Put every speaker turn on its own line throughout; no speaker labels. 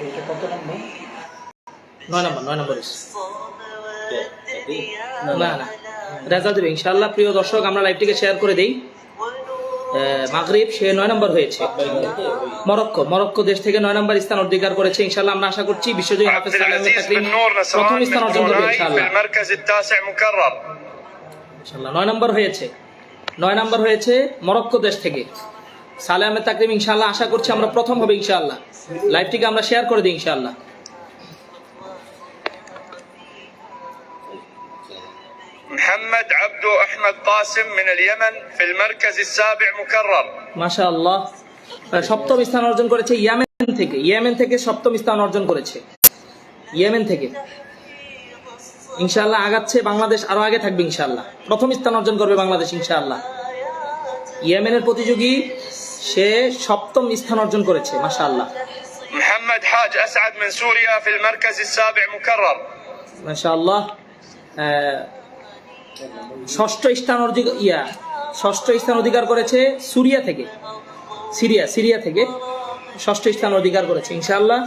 এটা কত নম্বর?
9 নম্বর না না রেজাল্ট দেবে ইনশাআল্লাহ। প্রিয় দর্শক, আমরা লাইভটিকে শেয়ার করে দেই। মাগরিব সে 9 নম্বর হয়েছে। মরক্কো দেশ থেকে 9 নম্বর স্থান অধিকার করেছে ইনশাআল্লাহ। আমরা আশা করছি বিশ্বজয়ী হাফেজ সালেম তাকরিম প্রথম স্থান অর্জন করবে ইনশাআল্লাহ। ইনশাআল্লাহ 9 নম্বর হয়েছে। 9 নম্বর হয়েছে মরক্কো দেশ থেকে সালেম তাকরিম ইনশাআল্লাহ। আশা করছি আমরা প্রথম হবে ইনশাআল্লাহ। লাইভটিকে আমরা শেয়ার করে দিই ইনশাআল্লাহ।
محمد عبدو أحمد قاسم من اليمن في المركز السابع مكرر
মাশাআল্লাহ। সপ্তম স্থান অর্জন করেছে ইয়েমেন থেকে সপ্তম স্থান অর্জন করেছে ইয়েমেন থেকে ইনশাআল্লাহ। আগাচ্ছে বাংলাদেশ, আরো আগে থাকবে ইনশাআল্লাহ। প্রথম স্থান অর্জন করবে বাংলাদেশ ইনশাআল্লাহ। ইয়েমেনের প্রতিযোগী সে সপ্তম স্থান অর্জন করেছে মাশাআল্লাহ।
محمد حاج أسعد من سوريا في المركز السابع مكرر
মাশাআল্লাহ। ষষ্ঠ স্থান অধিকার করেছে সিরিয়া থেকে ষষ্ঠ স্থান অধিকার করেছে ইনশাআল্লাহ।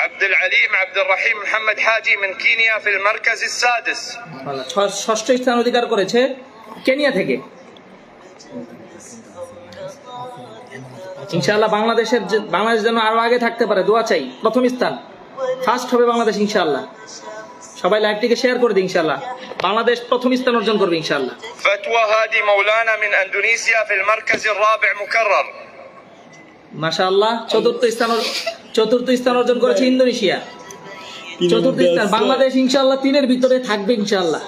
عبد العليم عبد الرحيم محمد حاجي من كينيا في المركز السادس
ষষ্ঠ স্থান অধিকার করেছে কেনিয়া থেকে ইনশাআল্লাহ। বাংলাদেশ যেন আরো আগে থাকতে পারে, দোয়া চাই। প্রথম স্থান ফার্স্ট হবে বাংলাদেশ ইনশাআল্লাহ। সবাই লাইভটিকে শেয়ার করে দিন ইনশাআল্লাহ। বাংলাদেশ প্রথম স্থান অর্জন করবে ইনশাআল্লাহ।
فتوى هادي مولانا من اندونيسيا في المركز الرابع مكرر
মাশাআল্লাহ। চতুর্থ স্থান অর্জন করেছে ইন্দোনেশিয়া। চতুর্থ স্থান বাংলাদেশ ইনশাআল্লাহ 3-এর ভিতরে থাকবে ইনশাআল্লাহ।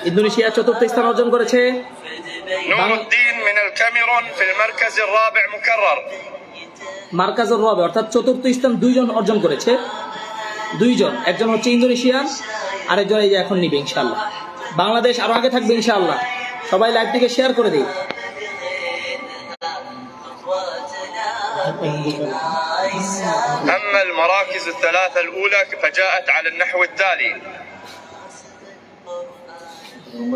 ইন্দোনেশিয়া চতুর্থ স্থান অর্জন করেছে।
نور الدين من الكاميرون في المركز الرابع مكرر
মার্কাজুর রাবে অর্থাৎ চতুর্থ স্থান 2 জন অর্জন করেছে। 2 জন, একজন হচ্ছে ইন্দোনেশিয়ান, আরেকজন এই যে এখন নিবে ইনশাআল্লাহ। বাংলাদেশ আরো আগে থাকবে ইনশাআল্লাহ। সবাই লাইভটিকে শেয়ার করে দিই।
أما المراكز الثلاثة الأولى فجاءت على النحو التالي: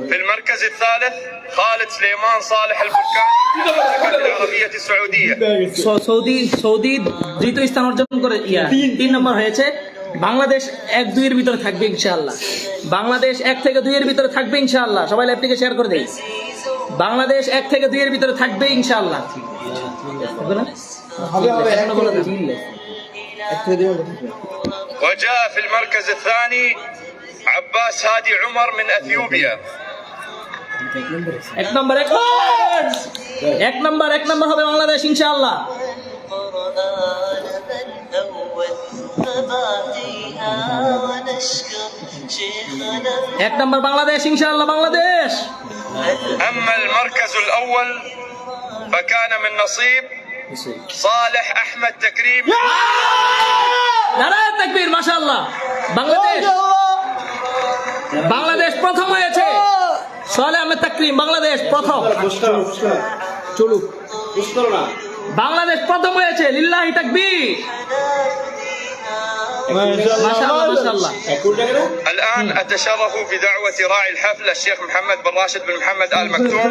في المركز الثالث خالد سليمان صالح البركاني من المملكة العربية السعودية
সৌদি দ্বিতীয় স্থান অর্জন করে 3 নম্বর হয়েছে। বাংলাদেশ 1-2 এর ভিতরে থাকবে ইনশাআল্লাহ। বাংলাদেশ 1 থেকে 2 এর ভিতরে থাকবে ইনশাআল্লাহ। সবাই লাইভটিকে শেয়ার করে দেই। বাংলাদেশ 1 থেকে 2 এর ভিতরে থাকবে ইনশাআল্লাহ।
وجاء في المركز الثاني عباس هادي عمر من اثيوبيا
এক নম্বর হবে বাংলাদেশ ইনশাআল্লাহ। এক নম্বর বাংলাদেশ ইনশাআল্লাহ। বাংলাদেশ।
اما المركز الاول فكان من نصيب صالح احمد تكريم
নারায়ে তাকবীর মাশাআল্লাহ। বাংলাদেশ প্রথম হয়েছে। সালেহ আহমেদ তাকরিম বাংলাদেশ প্রথম। চলুক বাংলাদেশ প্রথম হয়েছে। লিল্লাহি তাকবীর। মাশাআল্লাহ।
الان اتشرف بدعوة راعي الحفل الشيخ محمد بن راشد بن محمد آل مكتوم